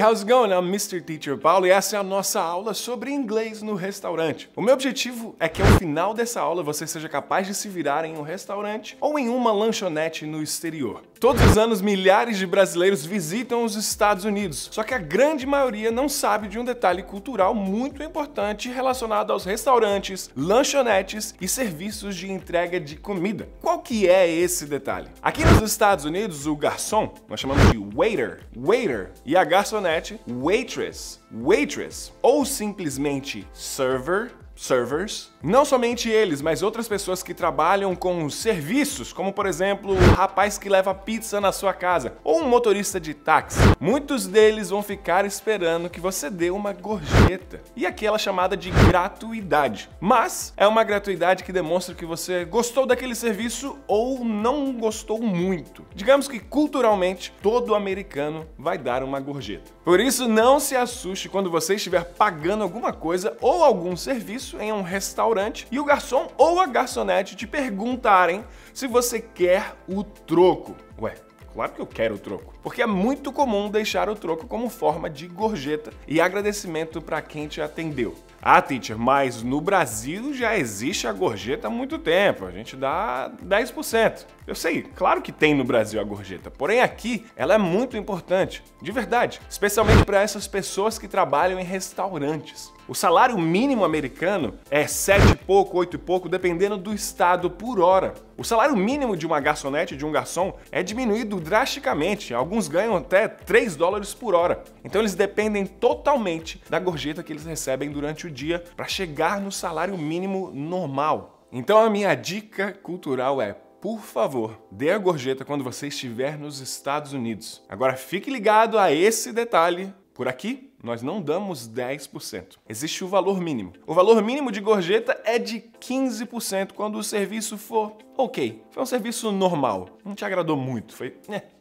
how's it going? I'm Mr. Teacher Paulo e essa é a nossa aula sobre inglês no restaurante. O meu objetivo é que ao final dessa aula você seja capaz de se virar em um restaurante ou em uma lanchonete no exterior. Todos os anos, milhares de brasileiros visitam os Estados Unidos, só que a grande maioria não sabe de um detalhe cultural muito importante relacionado aos restaurantes, lanchonetes e serviços de entrega de comida. Qual que é esse detalhe? Aqui nos Estados Unidos, o garçom, nós chamamos de waiter, e a garçonete, waitress, ou simplesmente servers. Não somente eles, mas outras pessoas que trabalham com serviços, como por exemplo, o rapaz que leva pizza na sua casa, ou um motorista de táxi. Muitos deles vão ficar esperando que você dê uma gorjeta, e aquela chamada de gratuidade. Mas é uma gratuidade que demonstra que você gostou daquele serviço ou não gostou muito. Digamos que culturalmente, todo americano vai dar uma gorjeta. Por isso, não se assuste quando você estiver pagando alguma coisa ou algum serviço em um restaurante e o garçom ou a garçonete te perguntarem se você quer o troco. Ué, claro que eu quero o troco, porque é muito comum deixar o troco como forma de gorjeta e agradecimento para quem te atendeu. Ah, teacher, mas no Brasil já existe a gorjeta há muito tempo, a gente dá 10%. Eu sei, claro que tem no Brasil a gorjeta, porém aqui ela é muito importante, de verdade, especialmente para essas pessoas que trabalham em restaurantes. O salário mínimo americano é 7 e pouco, 8 e pouco, dependendo do estado por hora. O salário mínimo de uma garçonete, de um garçom, é diminuído drasticamente. Alguns ganham até 3 dólares por hora. Então eles dependem totalmente da gorjeta que eles recebem durante o dia para chegar no salário mínimo normal. Então a minha dica cultural é: por favor, dê a gorjeta quando você estiver nos Estados Unidos. Agora fique ligado a esse detalhe. Por aqui, nós não damos 10%. Existe o valor mínimo. O valor mínimo de gorjeta é de 15% quando o serviço for ok. Foi um serviço normal. Não te agradou muito. Foi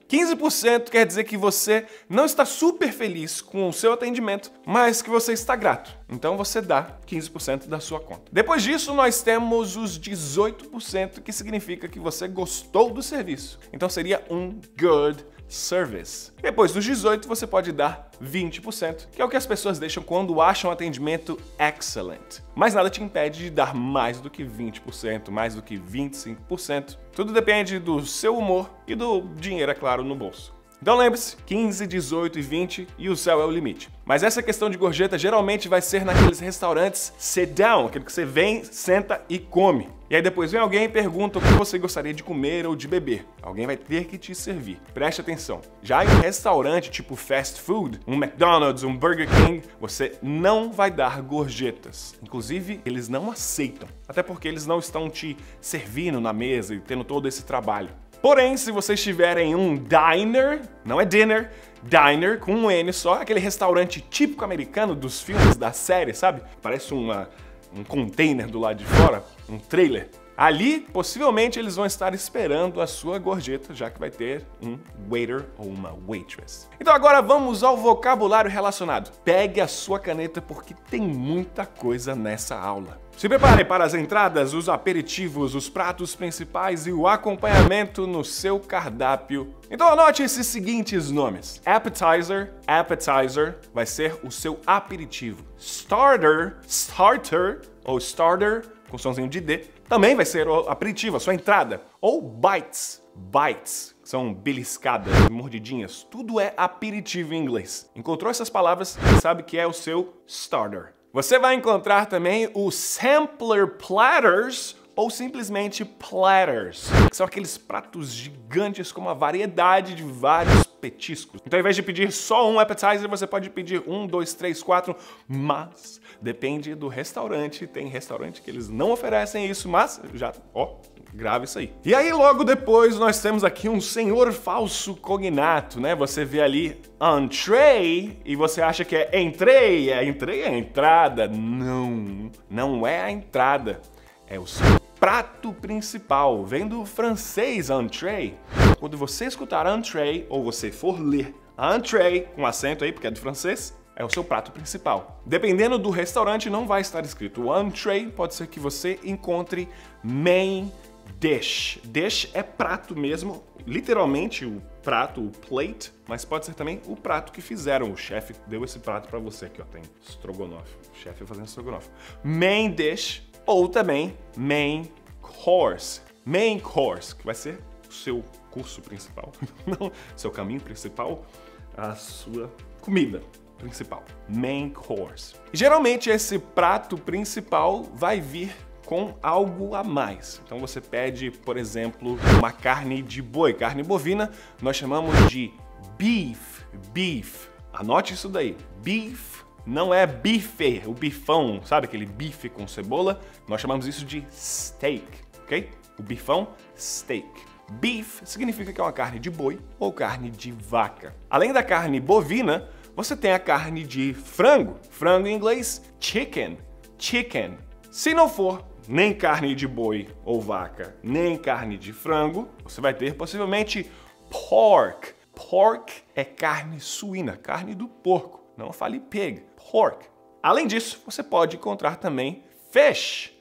15% quer dizer que você não está super feliz com o seu atendimento, mas que você está grato. Então você dá 15% da sua conta. Depois disso, nós temos os 18%, que significa que você gostou do serviço. Então seria um good service. Depois dos 18, você pode dar 20%, que é o que as pessoas deixam quando acham o atendimento excellent. Mas nada te impede de dar mais do que 20%, mais do que 25%. Tudo depende do seu humor e do dinheiro, é claro, no bolso. Então lembre-se, 15, 18 e 20 e o céu é o limite. Mas essa questão de gorjeta geralmente vai ser naqueles restaurantes sit down, aquele que você vem, senta e come. E aí depois vem alguém e pergunta o que você gostaria de comer ou de beber. Alguém vai ter que te servir. Preste atenção. Já em um restaurante tipo fast food, um McDonald's, um Burger King, você não vai dar gorjetas. Inclusive, eles não aceitam. Até porque eles não estão te servindo na mesa e tendo todo esse trabalho. Porém, se você estiver em um diner, não é dinner, diner com um N só, aquele restaurante típico americano dos filmes da série, sabe? Parece um container do lado de fora, um trailer. Ali, possivelmente, eles vão estar esperando a sua gorjeta, já que vai ter um waiter ou uma waitress. Então agora vamos ao vocabulário relacionado. Pegue a sua caneta porque tem muita coisa nessa aula. Se prepare para as entradas, os aperitivos, os pratos principais e o acompanhamento no seu cardápio. Então anote esses seguintes nomes. Appetizer vai ser o seu aperitivo. Starter ou starter, com somzinho de D, também vai ser o aperitivo, a sua entrada. Ou bites, são beliscadas, mordidinhas. Tudo é aperitivo em inglês. Encontrou essas palavras e sabe que é o seu starter. Você vai encontrar também os sampler platters ou simplesmente platters, que são aqueles pratos gigantes com uma variedade de vários petiscos. Então, ao invés de pedir só um appetizer, você pode pedir 1, 2, 3, 4, mas depende do restaurante. Tem restaurante que eles não oferecem isso, mas já, grave isso aí. E aí, logo depois, nós temos aqui um senhor falso cognato, né? Você vê ali entree e você acha que é entrei é a entrada. Não é a entrada. É o seu prato principal. Vem do francês entrée. Quando você escutar entrée ou você for ler entrée com acento aí, porque é do francês, é o seu prato principal. Dependendo do restaurante, não vai estar escrito entrée, pode ser que você encontre main dish. Dish é prato mesmo, literalmente o prato, o plate, mas pode ser também o prato que fizeram. O chefe deu esse prato para você aqui, ó, tem estrogonofe. O chefe fazendo estrogonofe. Main dish ou também main course. Main course, que vai ser o seu curso principal, não, seu caminho principal, a sua comida principal. Main course. E geralmente esse prato principal vai vir com algo a mais. Então você pede, por exemplo, uma carne de boi, carne bovina, nós chamamos de beef. Beef. Anote isso daí. Beef não é bife, o bifão, sabe aquele bife com cebola? Nós chamamos isso de steak, ok? O bifão, steak. Beef significa que é uma carne de boi ou carne de vaca. Além da carne bovina, você tem a carne de frango. Frango em inglês, chicken. Chicken. Se não for nem carne de boi ou vaca, nem carne de frango, você vai ter possivelmente pork. Pork é carne suína, carne do porco. Não fale pig, pork. Além disso, você pode encontrar também fish.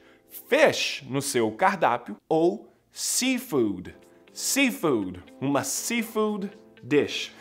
Fish no seu cardápio ou seafood. Seafood, uma seafood dish.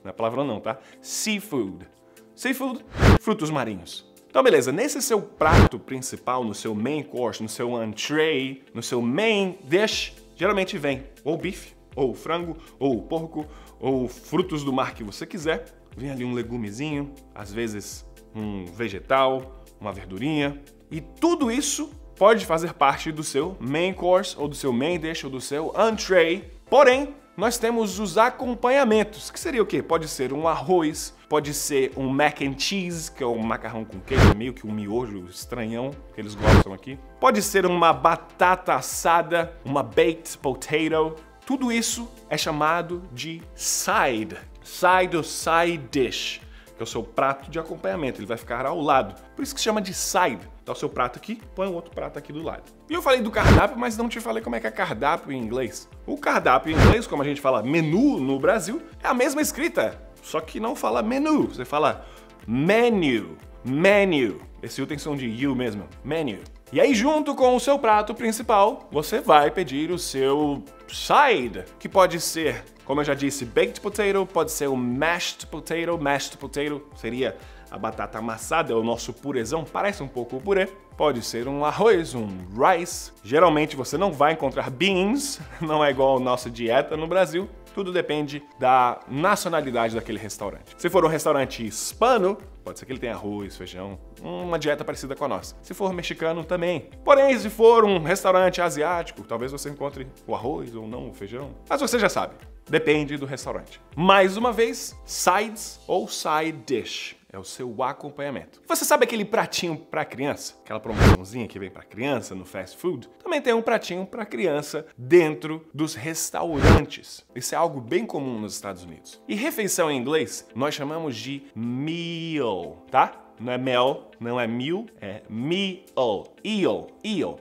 Não é palavrão não, tá? Seafood. Seafood, frutos marinhos. Então, beleza, nesse seu prato principal, no seu main course, no seu entree, no seu main dish, geralmente vem ou bife, ou frango, ou porco, ou frutos do mar que você quiser. Vem ali um legumezinho, às vezes um vegetal, uma verdurinha. E tudo isso pode fazer parte do seu main course, ou do seu main dish, ou do seu entree. Porém, nós temos os acompanhamentos, que seria o quê? Pode ser um arroz, pode ser um mac and cheese, que é um macarrão com queijo, meio que um miojo estranhão, que eles gostam aqui. Pode ser uma batata assada, uma baked potato. Tudo isso é chamado de side. Side ou side dish, que é o seu prato de acompanhamento, ele vai ficar ao lado. Por isso que se chama de side. Dá o seu prato aqui, põe o outro prato aqui do lado. E eu falei do cardápio, mas não te falei como é que é cardápio em inglês. O cardápio em inglês, como a gente fala menu no Brasil, é a mesma escrita, só que não fala menu, você fala menu, menu. Esse U tem som de you mesmo, menu. E aí, junto com o seu prato principal, você vai pedir o seu side, que pode ser, como eu já disse, baked potato, pode ser o mashed potato. Mashed potato seria a batata amassada, é o nosso purezão, parece um pouco o purê. Pode ser um arroz, um rice. Geralmente você não vai encontrar beans, não é igual a nossa dieta no Brasil. Tudo depende da nacionalidade daquele restaurante. Se for um restaurante hispano, pode ser que ele tenha arroz, feijão, uma dieta parecida com a nossa. Se for mexicano, também. Porém, se for um restaurante asiático, talvez você encontre o arroz ou não o feijão. Mas você já sabe, depende do restaurante. Mais uma vez, sides ou side dish. É o seu acompanhamento. Você sabe aquele pratinho para criança? Aquela promoçãozinha que vem para criança no fast food? Também tem um pratinho para criança dentro dos restaurantes. Isso é algo bem comum nos Estados Unidos. E refeição em inglês, nós chamamos de meal, tá? Não é mel, não é meal, é meal.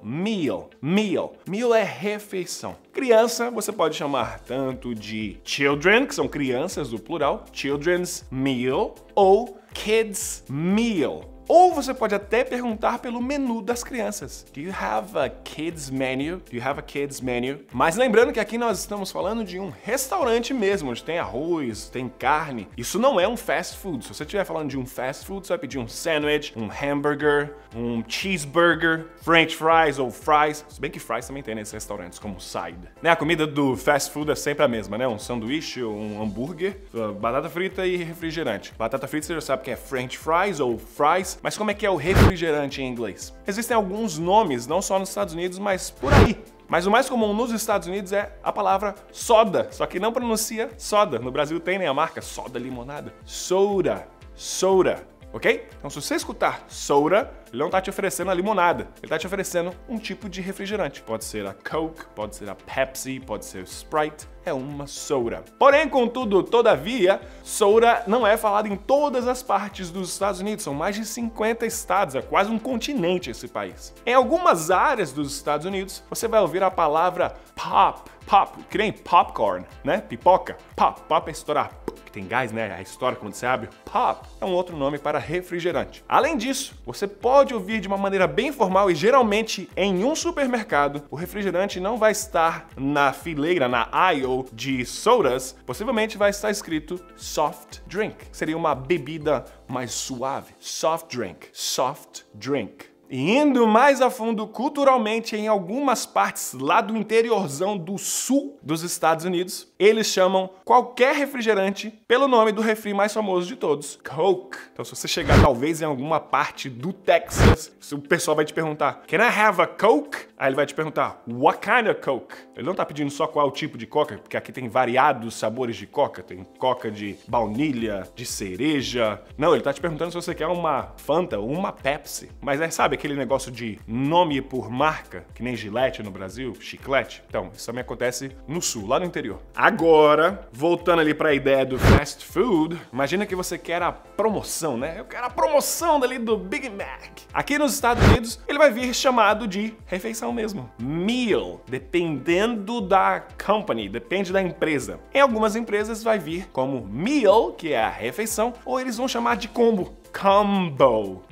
Meal. Meal é refeição. Criança, você pode chamar tanto de children, que são crianças do plural, children's meal, ou kids meal. Ou você pode até perguntar pelo menu das crianças. Do you have a kids menu? Do you have a kids menu? Mas lembrando que aqui nós estamos falando de um restaurante mesmo, onde tem arroz, tem carne. Isso não é um fast food. Se você estiver falando de um fast food, você vai pedir um sandwich, um hambúrguer, um cheeseburger, french fries ou fries. Se bem que fries também tem nesses restaurantes como side. Né? A comida do fast food é sempre a mesma, né? Um sanduíche, um hambúrguer, batata frita e refrigerante. Batata frita você já sabe que é french fries ou fries. Mas como é que é o refrigerante em inglês? Existem alguns nomes, não só nos Estados Unidos, mas por aí. Mas o mais comum nos Estados Unidos é a palavra soda, só que não pronuncia soda. No Brasil tem, né, a marca soda limonada. Soda. Soda. Ok? Então, se você escutar soda, ele não está te oferecendo a limonada. Ele está te oferecendo um tipo de refrigerante. Pode ser a Coke, pode ser a Pepsi, pode ser o Sprite. É uma soda. Porém, contudo, todavia, soda não é falada em todas as partes dos Estados Unidos. São mais de 50 estados, é quase um continente esse país. Em algumas áreas dos Estados Unidos, você vai ouvir a palavra pop. Pop, que nem popcorn, né? Pipoca. Pop é estourar. tem gás, né? A história quando você abre, pop, é um outro nome para refrigerante. Além disso, você pode ouvir de uma maneira bem formal e geralmente em um supermercado, o refrigerante não vai estar na fileira, na aisle de sodas, possivelmente vai estar escrito soft drink. Seria uma bebida mais suave. Soft drink. Soft drink. E indo mais a fundo culturalmente, em algumas partes lá do interiorzão do sul dos Estados Unidos, eles chamam qualquer refrigerante pelo nome do refri mais famoso de todos, Coke. Então se você chegar talvez em alguma parte do Texas, o pessoal vai te perguntar, Can I have a Coke? Aí ele vai te perguntar, What kind of Coke? Ele não tá pedindo só qual tipo de coca, porque aqui tem variados sabores de coca, tem coca de baunilha, de cereja. Não, ele tá te perguntando se você quer uma Fanta ou uma Pepsi. Mas sabe aquele negócio de nome por marca, que nem Gillette no Brasil, chiclete? Então, isso também acontece no sul, lá no interior. Agora, voltando ali para a ideia do fast food, imagina que você quer a promoção, né? Eu quero a promoção dali do Big Mac. Aqui nos Estados Unidos, ele vai vir chamado de refeição mesmo. Meal, dependendo da company, depende da empresa. Em algumas empresas vai vir como meal, que é a refeição, ou eles vão chamar de combo. Combo,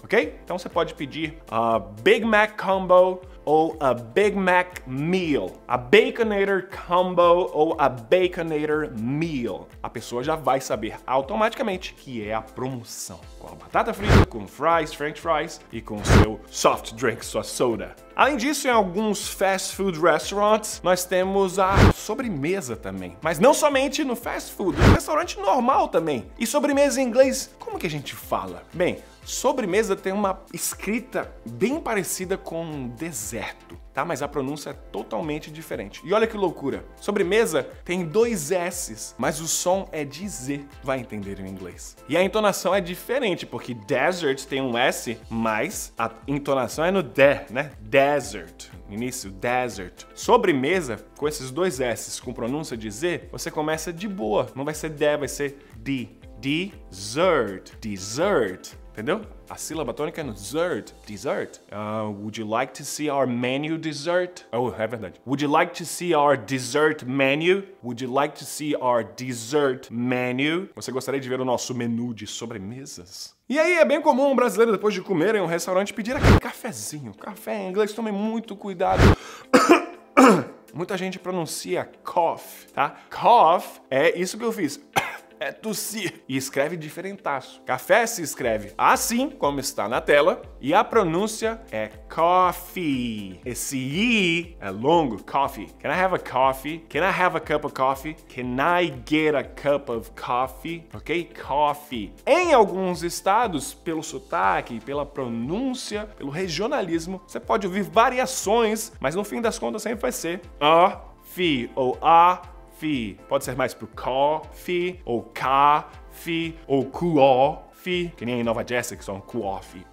ok? Então você pode pedir a Big Mac Combo ou a Big Mac Meal, a Baconator Combo ou a Baconator Meal. A pessoa já vai saber automaticamente que é a promoção. Com a batata frita, com fries, french fries e com seu soft drink, sua soda. Além disso, em alguns fast food restaurants, nós temos a sobremesa também. Mas não somente no fast food, no restaurante normal também. E sobremesa em inglês, como que a gente fala? Bem, sobremesa tem uma escrita bem parecida com deserto, tá? Mas a pronúncia é totalmente diferente. E olha que loucura, sobremesa tem 2 S's, mas o som é de Z, vai entender em inglês. E a entonação é diferente, porque desert tem um S, mas a entonação é no D, né? Desert. Início, desert. Sobremesa, com esses 2 S's com pronúncia de Z, você começa de boa. Não vai ser D, vai ser D. Dessert. Dessert. Entendeu? A sílaba tônica é no dessert. Dessert. Would you like to see our menu dessert? Oh, é verdade. Would you like to see our dessert menu? Would you like to see our dessert menu? Você gostaria de ver o nosso menu de sobremesas? E aí é bem comum um brasileiro, depois de comer em um restaurante, pedir aquele cafezinho. Café em inglês, tome muito cuidado. Muita gente pronuncia cough, tá? Cough é isso que eu fiz. É tossir. E escreve diferentaço. Café se escreve assim, como está na tela, e a pronúncia é coffee. Esse I é longo, coffee. Can I have a coffee? Can I have a cup of coffee? Can I get a cup of coffee? Ok? Coffee. Em alguns estados, pelo sotaque, pela pronúncia, pelo regionalismo, você pode ouvir variações, mas no fim das contas sempre vai ser a, fi ou a, fi. Pode ser mais pro coffee, ou café, ou coffee, que nem em Nova Jersey, que são coffee,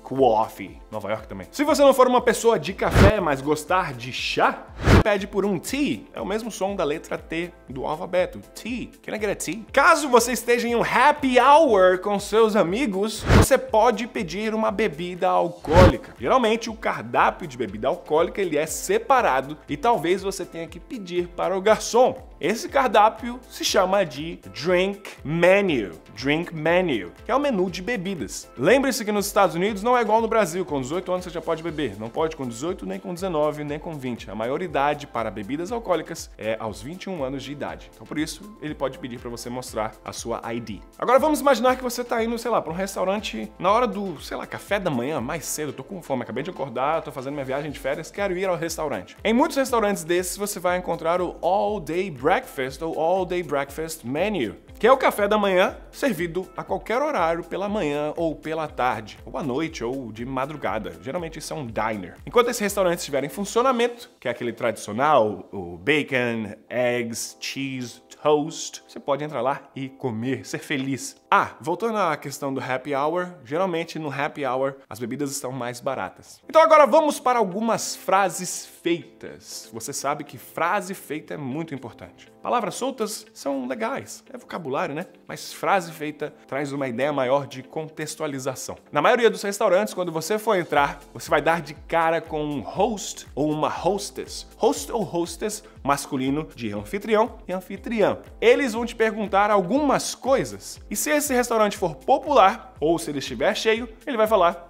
coffee. Nova York também. Se você não for uma pessoa de café, mas gostar de chá, pede por um tea. É o mesmo som da letra T do alfabeto. Tea. Can I get a tea? Caso você esteja em um happy hour com seus amigos, você pode pedir uma bebida alcoólica. Geralmente, o cardápio de bebida alcoólica ele é separado e talvez você tenha que pedir para o garçom. Esse cardápio se chama de Drink Menu. Drink Menu, que é o menu de bebidas. Lembre-se que nos Estados Unidos não é igual no Brasil. Com 18 anos você já pode beber. Não pode com 18, nem com 19, nem com 20. A maioridade para bebidas alcoólicas é aos 21 anos de idade. Então por isso ele pode pedir para você mostrar a sua ID. Agora vamos imaginar que você tá indo, sei lá, para um restaurante na hora do, sei lá, café da manhã, mais cedo. Tô com fome, acabei de acordar, tô fazendo minha viagem de férias, quero ir ao restaurante. Em muitos restaurantes desses você vai encontrar o All Day Breakfast ou All Day Breakfast Menu, que é o café da manhã servido a qualquer horário, pela manhã ou pela tarde, ou à noite ou de madrugada. Geralmente isso é um diner. Enquanto esse restaurante estiver em funcionamento, que é aquele tradicional, o bacon, eggs, cheese, toast, você pode entrar lá e comer, ser feliz. Ah, voltando à questão do happy hour, geralmente no happy hour as bebidas estão mais baratas. Então agora vamos para algumas frases feitas. Você sabe que frase feita é muito importante. Palavras soltas são legais, é vocabulário, né? Mas frase feita traz uma ideia maior de contextualização. Na maioria dos restaurantes, quando você for entrar, você vai dar de cara com um host ou uma hostess. Host ou hostess, masculino de anfitrião e anfitriã. Eles vão te perguntar algumas coisas. E se esse restaurante for popular, ou se ele estiver cheio, ele vai falar: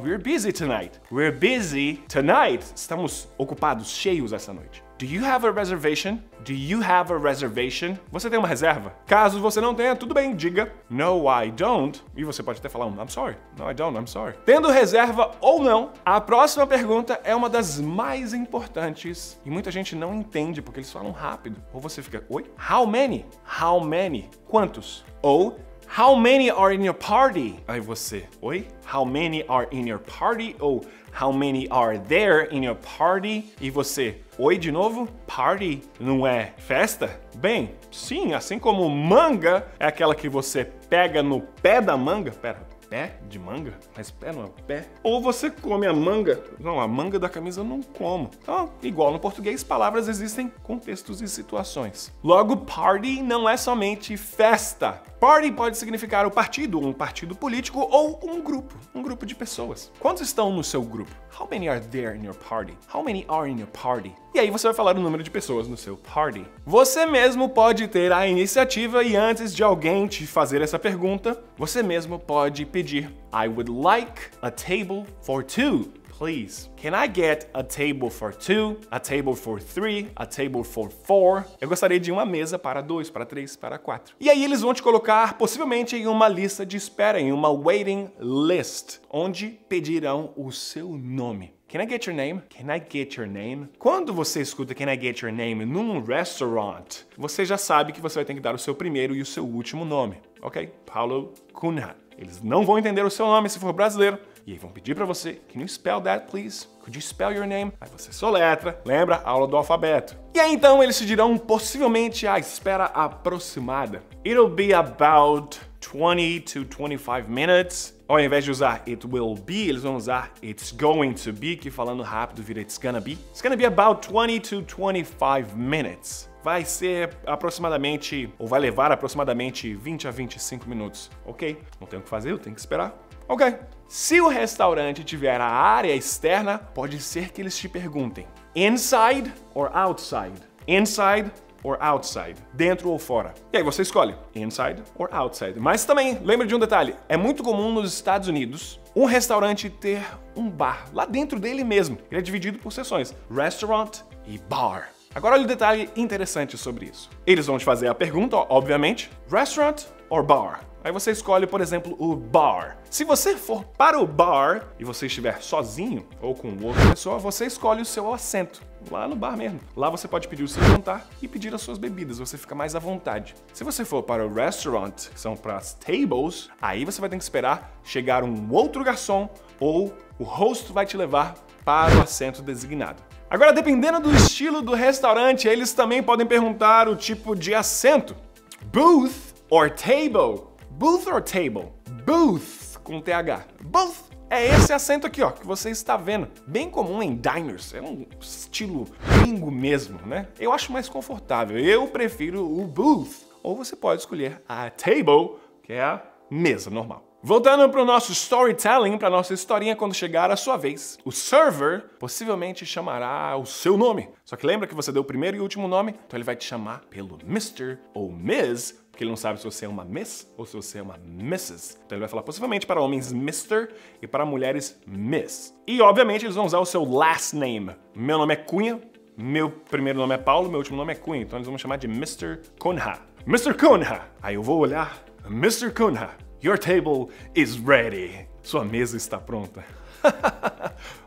we're busy tonight. We're busy tonight. Estamos ocupados, cheios essa noite. Do you have a reservation? Do you have a reservation? Você tem uma reserva? Caso você não tenha, tudo bem, diga No, I don't. E você pode até falar I'm sorry. No, I don't, I'm sorry. Tendo reserva ou não, a próxima pergunta é uma das mais importantes e muita gente não entende porque eles falam rápido. Ou você fica, oi? How many? How many? Quantos? Ou How many are in your party? Aí você, oi? How many are in your party? Ou how many are there in your party? E você, oi de novo? Party não é festa? Bem, sim, assim como manga é aquela que você pega no pé da manga. Pera, pé de manga? Mas pé não é pé? Ou você come a manga? Não, a manga da camisa eu não como. Então, igual no português, palavras existem contextos e situações. Logo, party não é somente festa. Party pode significar o partido, um partido político ou um grupo de pessoas. Quantos estão no seu grupo? How many are there in your party? How many are in your party? E aí você vai falar o número de pessoas no seu party. Você mesmo pode ter a iniciativa e antes de alguém te fazer essa pergunta, você mesmo pode pedir I would like a table for two. Please, can I get a table for two, a table for three, a table for four? Eu gostaria de uma mesa para 2, para 3, para 4. E aí eles vão te colocar possivelmente em uma lista de espera, em uma waiting list, onde pedirão o seu nome. Can I get your name? Can I get your name? Quando você escuta Can I get your name num restaurant, você já sabe que você vai ter que dar o seu primeiro e o seu último nome, ok? Paulo Cunha. Eles não vão entender o seu nome se for brasileiro. E aí vão pedir pra você, can you spell that, please? Could you spell your name? Aí você soletra, lembra? Aula do alfabeto. E aí então eles te dirão possivelmente a espera aproximada. It'll be about 20 to 25 minutes. Ao invés de usar it will be, eles vão usar it's going to be, que falando rápido vira it's gonna be. It's gonna be about 20 to 25 minutes. Vai ser aproximadamente, ou vai levar aproximadamente 20 a 25 minutos. Ok, não tenho o que fazer, eu tenho que esperar. Ok. Se o restaurante tiver a área externa, pode ser que eles te perguntem inside or outside? Inside or outside? Dentro ou fora? E aí você escolhe inside or outside. Mas também, lembre de um detalhe, é muito comum nos Estados Unidos um restaurante ter um bar lá dentro dele mesmo. Ele é dividido por seções, restaurant e bar. Agora olha o detalhe interessante sobre isso. Eles vão te fazer a pergunta, obviamente, restaurant or bar? Aí você escolhe, por exemplo, o bar. Se você for para o bar e você estiver sozinho ou com outra pessoa, você escolhe o seu assento, lá no bar mesmo. Lá você pode pedir o seu jantar e pedir as suas bebidas, você fica mais à vontade. Se você for para o restaurant, que são para as tables, aí você vai ter que esperar chegar um outro garçom ou o host vai te levar para o assento designado. Agora, dependendo do estilo do restaurante, eles também podem perguntar o tipo de assento. Booth or table? Booth or table? Booth, com TH. Booth é esse assento aqui, ó, que você está vendo. Bem comum em diners, é um estilo gringo mesmo, né? Eu acho mais confortável, eu prefiro o booth. Ou você pode escolher a table, que é a mesa normal. Voltando para o nosso storytelling, para a nossa historinha, quando chegar a sua vez, o server possivelmente chamará o seu nome. Só que lembra que você deu o primeiro e último nome? Então ele vai te chamar pelo Mr. ou Ms., porque ele não sabe se você é uma Miss ou se você é uma Mrs. Então ele vai falar possivelmente para homens Mr. e para mulheres Miss. E obviamente eles vão usar o seu last name. Meu nome é Cunha, meu primeiro nome é Paulo, meu último nome é Cunha. Então eles vão me chamar de Mr. Cunha. Mr. Cunha! Aí eu vou olhar, Mr. Cunha, your table is ready. Sua mesa está pronta.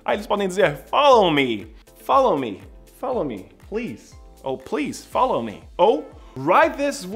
Aí eles podem dizer, follow me, follow me, follow me, please. Ou please, follow me. Ou right this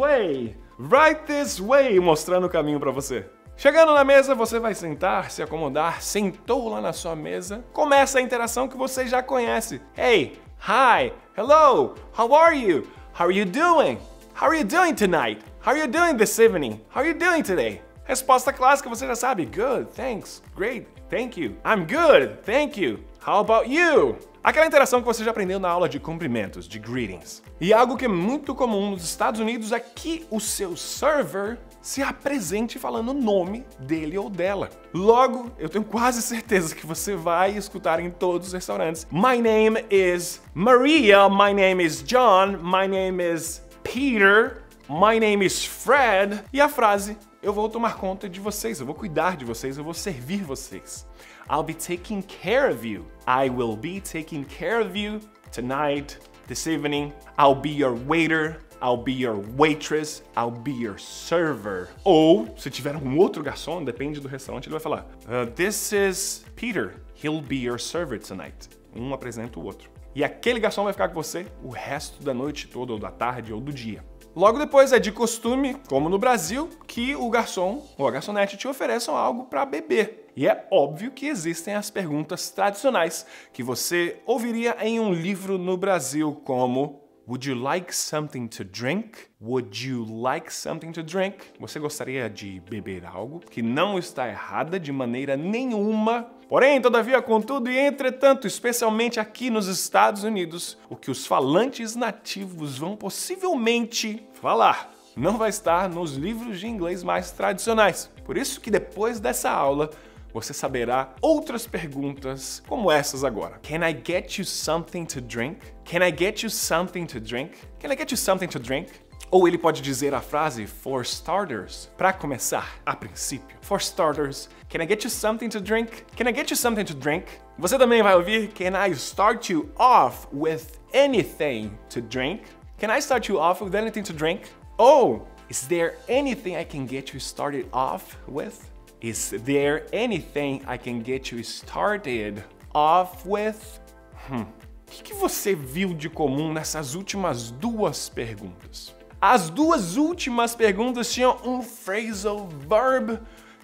way, mostrando o caminho para você. Chegando na mesa, você vai sentar, se acomodar, sentou lá na sua mesa, começa a interação que você já conhece. Hey, hi, hello, how are you? How are you doing? How are you doing tonight? How are you doing this evening? How are you doing today? Resposta clássica você já sabe. Good, thanks, great, thank you. I'm good, thank you. How about you? Aquela interação que você já aprendeu na aula de cumprimentos, de greetings. E algo que é muito comum nos Estados Unidos é que o seu server se apresente falando o nome dele ou dela. Logo, eu tenho quase certeza que você vai escutar em todos os restaurantes: My name is Maria, my name is John, my name is Peter, my name is Fred. E a frase: eu vou tomar conta de vocês, eu vou cuidar de vocês, eu vou servir vocês. I'll be taking care of you. I will be taking care of you tonight, this evening. I'll be your waiter. I'll be your waitress, I'll be your server. Ou, se tiver um outro garçom, depende do restaurante, ele vai falar: This is Peter, he'll be your server tonight. Um apresenta o outro. E aquele garçom vai ficar com você o resto da noite toda, ou da tarde, ou do dia. Logo depois é de costume, como no Brasil, que o garçom ou a garçonete te ofereçam algo para beber. E é óbvio que existem as perguntas tradicionais que você ouviria em um livro no Brasil, como: Would you like something to drink? Would you like something to drink? Você gostaria de beber algo? Que não está errada de maneira nenhuma. Porém, todavia, contudo e entretanto, especialmente aqui nos Estados Unidos, o que os falantes nativos vão possivelmente falar não vai estar nos livros de inglês mais tradicionais. Por isso que depois dessa aula, você saberá outras perguntas como essas agora. Can I get you something to drink? Can I get you something to drink? Can I get you something to drink? Ou ele pode dizer a frase for starters, para começar, a princípio. For starters, can I get you something to drink? Can I get you something to drink? Você também vai ouvir Can I start you off with anything to drink? Can I start you off with anything to drink? Ou is there anything I can get you started off with? Is there anything I can get you started off with? O que você viu de comum nessas últimas duas perguntas? As duas últimas perguntas tinham um phrasal verb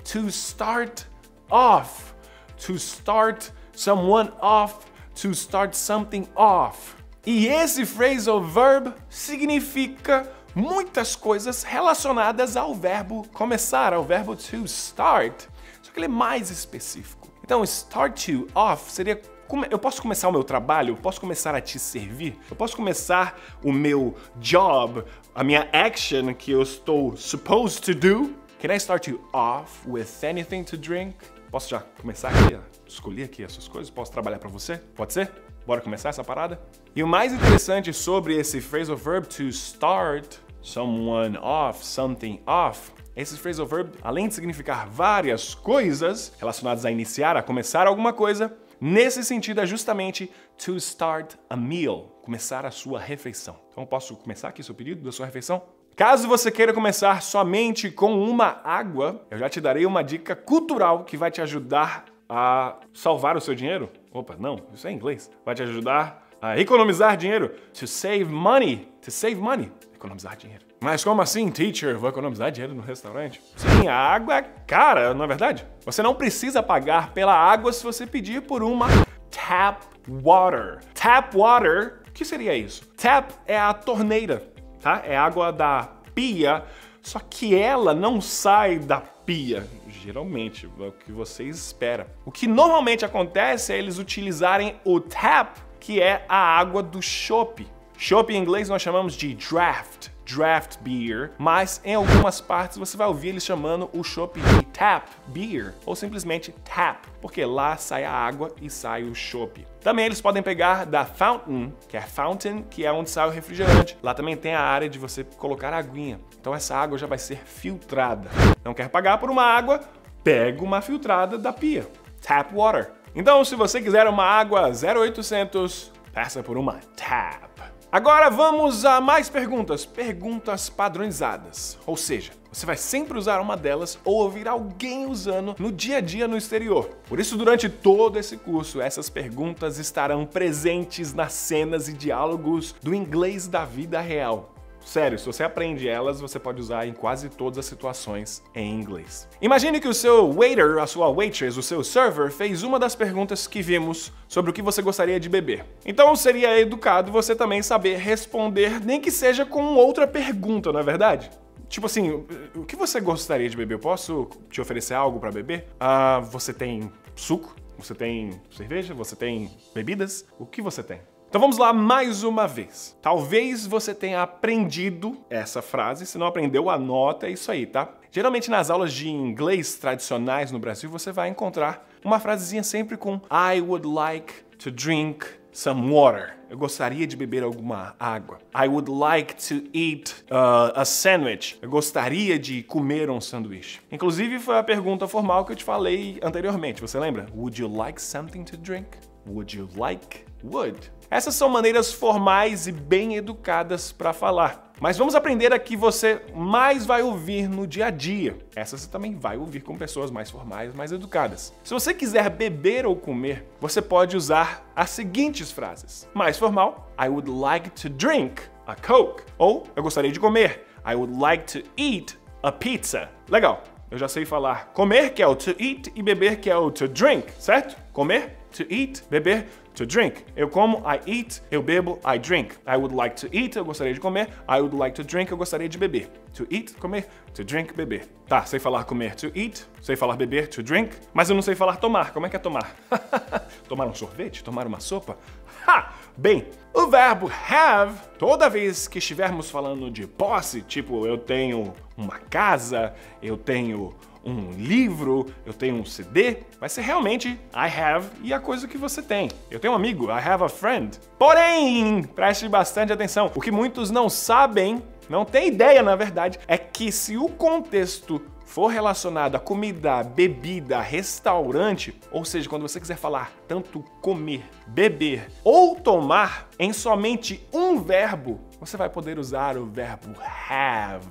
to start off, to start someone off, to start something off. E esse phrasal verb significa muitas coisas relacionadas ao verbo começar, ao verbo to start, só que ele é mais específico. Então, start you off seria: eu posso começar o meu trabalho, eu posso começar a te servir, eu posso começar o meu job, a minha action que eu estou supposed to do. Can I start you off with anything to drink? Posso já começar aqui, escolher aqui as suas coisas? Posso trabalhar para você? Pode ser? Bora começar essa parada? E o mais interessante sobre esse phrasal verb to start someone off, something off, esse phrasal verb, além de significar várias coisas relacionadas a iniciar, a começar alguma coisa, nesse sentido é justamente to start a meal, começar a sua refeição. Então eu posso começar aqui seu pedido da sua refeição? Caso você queira começar somente com uma água, eu já te darei uma dica cultural que vai te ajudar a salvar o seu dinheiro. Opa, não, isso é em inglês. Vai te ajudar a economizar dinheiro. To save money. To save money. Economizar dinheiro. Mas como assim, teacher? Vou economizar dinheiro no restaurante? Sim, a água é cara, não é verdade? Você não precisa pagar pela água se você pedir por uma tap water. Tap water, o que seria isso? Tap é a torneira, tá? É água da pia, só que ela não sai da pia, geralmente, é o que você espera. O que normalmente acontece é eles utilizarem o tap, que é a água do chopp. Chopp em inglês nós chamamos de draft beer, mas em algumas partes você vai ouvir eles chamando o chopp de tap beer, ou simplesmente tap, porque lá sai a água e sai o chopp. Também eles podem pegar da fountain, que é onde sai o refrigerante. Lá também tem a área de você colocar a aguinha. Então essa água já vai ser filtrada. Não quer pagar por uma água? Pega uma filtrada da pia. Tap water. Então, se você quiser uma água 0800, peça por uma tap. Agora vamos a mais perguntas. Perguntas padronizadas. Ou seja, você vai sempre usar uma delas ou ouvir alguém usando no dia a dia no exterior. Por isso, durante todo esse curso, essas perguntas estarão presentes nas cenas e diálogos do inglês da vida real. Sério, se você aprende elas, você pode usar em quase todas as situações em inglês. Imagine que o seu waiter, a sua waitress, o seu server fez uma das perguntas que vimos sobre o que você gostaria de beber. Então seria educado você também saber responder, nem que seja com outra pergunta, não é verdade? Tipo assim, o que você gostaria de beber? Eu posso te oferecer algo para beber? Você tem suco? Você tem cerveja? Você tem bebidas? O que você tem? Então vamos lá mais uma vez. Talvez você tenha aprendido essa frase. Se não aprendeu, anota isso aí, tá? Geralmente nas aulas de inglês tradicionais no Brasil, você vai encontrar uma frasezinha sempre com I would like to drink some water. Eu gostaria de beber alguma água. I would like to eat a sandwich. Eu gostaria de comer um sanduíche. Inclusive, foi a pergunta formal que eu te falei anteriormente. Você lembra? Would you like something to drink? Would you like? Would. Essas são maneiras formais e bem educadas para falar. Mas vamos aprender a que você mais vai ouvir no dia a dia. Essas você também vai ouvir com pessoas mais formais, mais educadas. Se você quiser beber ou comer, você pode usar as seguintes frases. Mais formal, I would like to drink a Coke. Ou, eu gostaria de comer, I would like to eat a pizza. Legal, eu já sei falar comer, que é o to eat, e beber, que é o to drink, certo? Comer, to eat, beber, to drink. Eu como, I eat, eu bebo, I drink. I would like to eat, eu gostaria de comer. I would like to drink, eu gostaria de beber. To eat, comer. To drink, beber. Tá, sei falar comer, to eat. Sei falar beber, to drink. Mas eu não sei falar tomar. Como é que é tomar? Tomar um sorvete? Tomar uma sopa? Ha! Bem, o verbo have, toda vez que estivermos falando de posse, tipo eu tenho uma casa, eu tenho um livro, eu tenho um CD, vai ser realmente I have e a coisa que você tem. Eu tenho um amigo, I have a friend. Porém, preste bastante atenção, o que muitos não sabem, não têm ideia na verdade, é que se o contexto for relacionado a comida, bebida, restaurante, ou seja, quando você quiser falar tanto comer, beber ou tomar em somente um verbo, você vai poder usar o verbo have.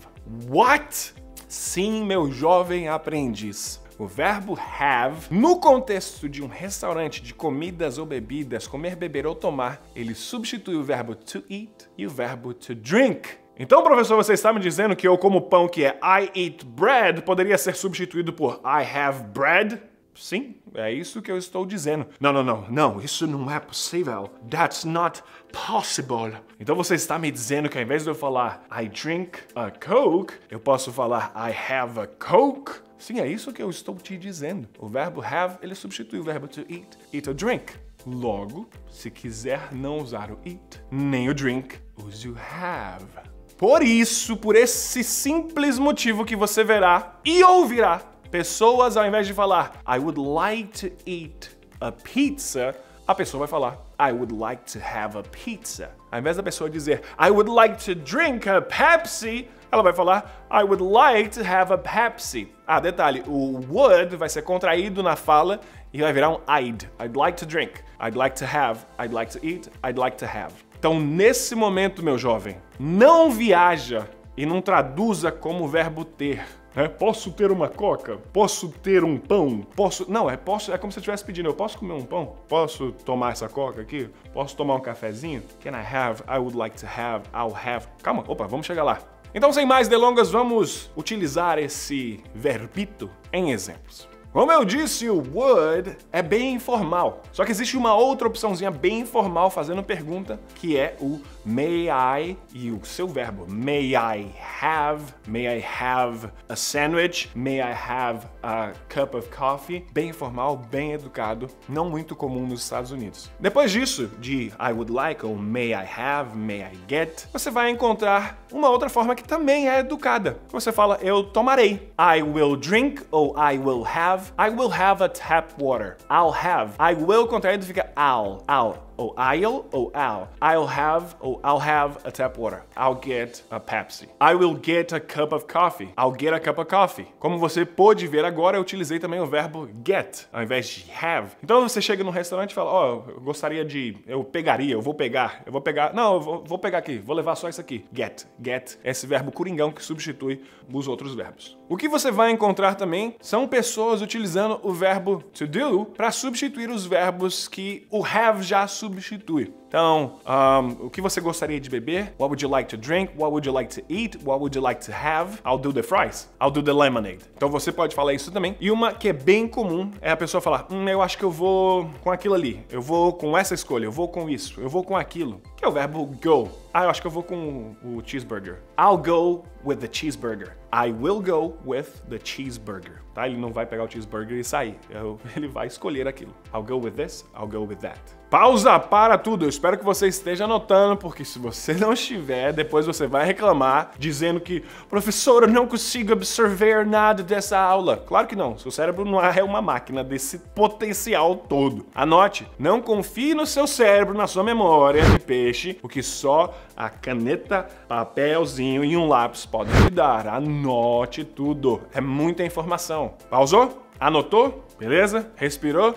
What? Sim, meu jovem aprendiz. O verbo have, no contexto de um restaurante de comidas ou bebidas, comer, beber ou tomar, ele substitui o verbo to eat e o verbo to drink. Então, professor, você está me dizendo que eu como pão que é I eat bread poderia ser substituído por I have bread? Sim, é isso que eu estou dizendo. Não, isso não é possível. That's not possible. Então você está me dizendo que ao invés de eu falar I drink a Coke, eu posso falar I have a Coke? Sim, é isso que eu estou te dizendo. O verbo have, ele substitui o verbo to eat ou drink. Logo, se quiser não usar o eat, nem o drink, use o have. Por isso, por esse simples motivo que você verá e ouvirá pessoas, ao invés de falar I would like to eat a pizza, a pessoa vai falar I would like to have a pizza. Ao invés da pessoa dizer I would like to drink a Pepsi, ela vai falar I would like to have a Pepsi. Ah, detalhe, o would vai ser contraído na fala e vai virar um I'd. I'd like to drink, I'd like to have, I'd like to eat, I'd like to have. Então, nesse momento, meu jovem, não viaja e não traduza como verbo ter. Posso ter uma coca? Posso ter um pão? Posso... Não, é como se eu estivesse pedindo, eu posso comer um pão? Posso tomar essa coca aqui? Posso tomar um cafezinho? Can I have? I would like to have. I'll have. Calma, vamos chegar lá. Então, sem mais delongas, vamos utilizar esse verbito em exemplos. Como eu disse, o would é bem informal. Só que existe uma outra opçãozinha bem informal fazendo pergunta, que é o may I e o seu verbo. May I have a sandwich? May I have a cup of coffee? Bem informal, bem educado, não muito comum nos Estados Unidos. Depois disso, de I would like ou may I have, may I get, você vai encontrar uma outra forma que também é educada. Você fala eu tomarei. I will drink ou I will have. I will have a tap water. I'll have. I will contraído fica I'll. Ou I'll ou I'll. I'll have a tap water. I'll get a Pepsi. I will get a cup of coffee. I'll get a cup of coffee. Como você pôde ver agora, eu utilizei também o verbo get, ao invés de have. Então você chega num restaurante e fala, eu gostaria de... eu vou pegar. Não, eu vou pegar aqui, vou levar só isso aqui. Get. Esse verbo coringão que substitui os outros verbos. O que você vai encontrar também são pessoas utilizando o verbo to do para substituir os verbos que o have já substitui. Então, o que você gostaria de beber? What would you like to drink? What would you like to eat? What would you like to have? I'll do the fries. I'll do the lemonade. Então você pode falar isso também. E uma que é bem comum é a pessoa falar, eu acho que eu vou com aquilo ali. Eu vou com essa escolha. Eu vou com isso. Eu vou com aquilo. Que é o verbo go. Eu acho que eu vou com o cheeseburger. I'll go with the cheeseburger. I will go with the cheeseburger. Tá? Ele não vai pegar o cheeseburger e sair. Ele vai escolher aquilo. I'll go with this, I'll go with that. Pausa para tudo. Eu espero que você esteja anotando, porque se você não estiver, depois você vai reclamar dizendo que professor, eu não consigo absorver nada dessa aula. Claro que não. Seu cérebro não é uma máquina desse potencial todo. Anote. Não confie no seu cérebro, na sua memória de peixe, porque só a caneta, papelzinho e um lápis podem te dar. Anote tudo. É muita informação. Pausou? Anotou? Beleza? Respirou?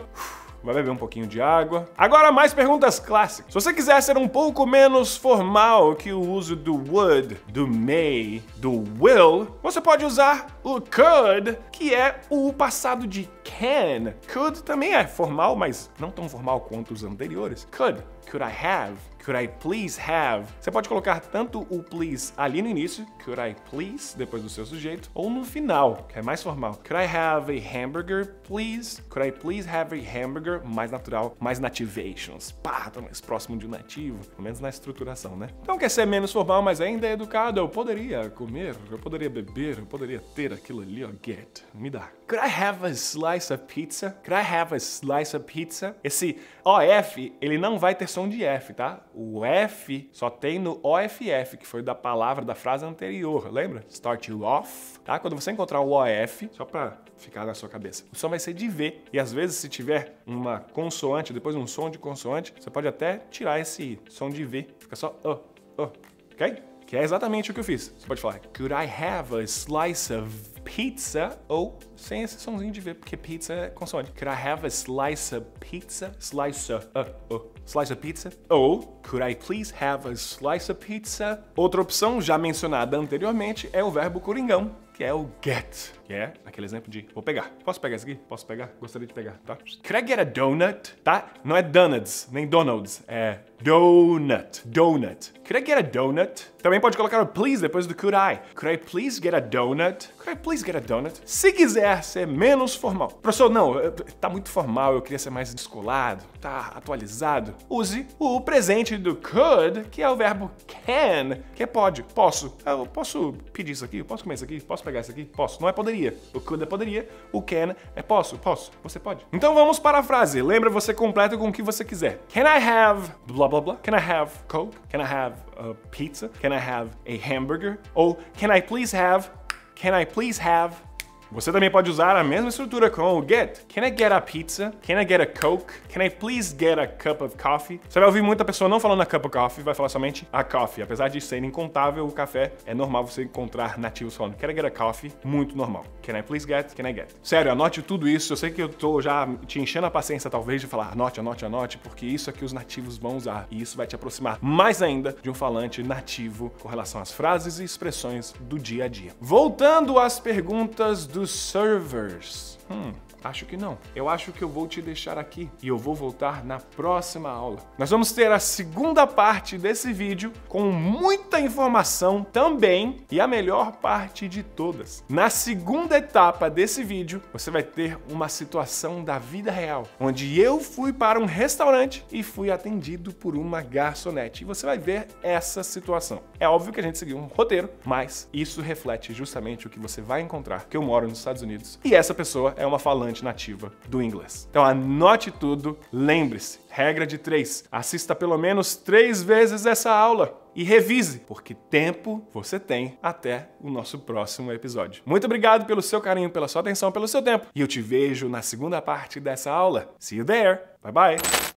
Vai beber um pouquinho de água. Agora mais perguntas clássicas. Se você quiser ser um pouco menos formal que o uso do would, do may, do will, você pode usar o could, que é o passado de can. Could também é formal, mas não tão formal quanto os anteriores. Could I have? Could I please have? Você pode colocar tanto o please ali no início, could I please, depois do seu sujeito, ou no final, que é mais formal. Could I have a hamburger, please? Could I please have a hamburger? Mais natural, mais nativations. Pá, tá mais próximo de um nativo, pelo menos na estruturação, né? Então quer ser menos formal, mas ainda é educado. Eu poderia comer, eu poderia beber, eu poderia ter aquilo ali, ó, get, me dá. Could I have a slice of pizza? Could I have a slice of pizza? Esse OF, ele não vai ter som de F, tá? O F só tem no OFF, que foi da palavra, da frase anterior, lembra? Start you off, tá? Quando você encontrar o OF, só pra ficar na sua cabeça, o som vai ser de V. E às vezes, se tiver uma consoante, depois um som de consoante, você pode até tirar esse som de V. Fica só ok? Que é exatamente o que eu fiz. Você pode falar, could I have a slice of pizza? Ou sem esse somzinho de V, porque pizza é consoante. Could I have a slice of pizza? Slice of pizza? Ou, could I please have a slice of pizza? Outra opção, já mencionada anteriormente, é o verbo coringão, que é o get, que é aquele exemplo de vou pegar. Posso pegar isso aqui? Posso pegar? Gostaria de pegar, tá? Could I get a donut? Tá? Não é donuts, nem Donald's, é donut. Donut. Could I get a donut? Também pode colocar o please depois do could I. Could I please get a donut? Could I please get a donut? Se quiser ser menos formal. Professor, não, tá muito formal, eu queria ser mais descolado, tá atualizado. Use o presente do could, que é o verbo can, que é pode, posso. Eu posso pedir isso aqui? Eu posso comer isso aqui? Posso pegar isso aqui? Posso. Não é poderia. O could é poderia, o can é posso. Você pode. Então vamos para a frase. Lembra, você completa com o que você quiser. Can I have blá blá blá? Can I have Coke? Can I have a pizza? Can I have a hamburger? Ou can I please have? Can I please have? Você também pode usar a mesma estrutura com o get. Can I get a pizza? Can I get a Coke? Can I please get a cup of coffee? Você vai ouvir muita pessoa não falando a cup of coffee, vai falar somente a coffee. Apesar de ser incontável o café, é normal você encontrar nativos falando can I get a coffee? Muito normal. Can I please get? Can I get? Sério, anote tudo isso. Eu sei que eu tô já te enchendo a paciência talvez de falar anote, porque isso é que os nativos vão usar. E isso vai te aproximar mais ainda de um falante nativo com relação às frases e expressões do dia a dia. Voltando às perguntas dos servers. Acho que não. Eu acho que eu vou te deixar aqui e eu vou voltar na próxima aula. Nós vamos ter a segunda parte desse vídeo com muita informação também e a melhor parte de todas. Na segunda etapa desse vídeo, você vai ter uma situação da vida real, onde eu fui para um restaurante e fui atendido por uma garçonete. E você vai ver essa situação. É óbvio que a gente seguiu um roteiro, mas isso reflete justamente o que você vai encontrar, que eu moro nos Estados Unidos e essa pessoa é uma falante nativa do inglês. Então anote tudo, lembre-se, regra de 3, assista pelo menos 3 vezes essa aula e revise, porque tempo você tem até o nosso próximo episódio. Muito obrigado pelo seu carinho, pela sua atenção, pelo seu tempo e eu te vejo na segunda parte dessa aula. See you there! Bye bye!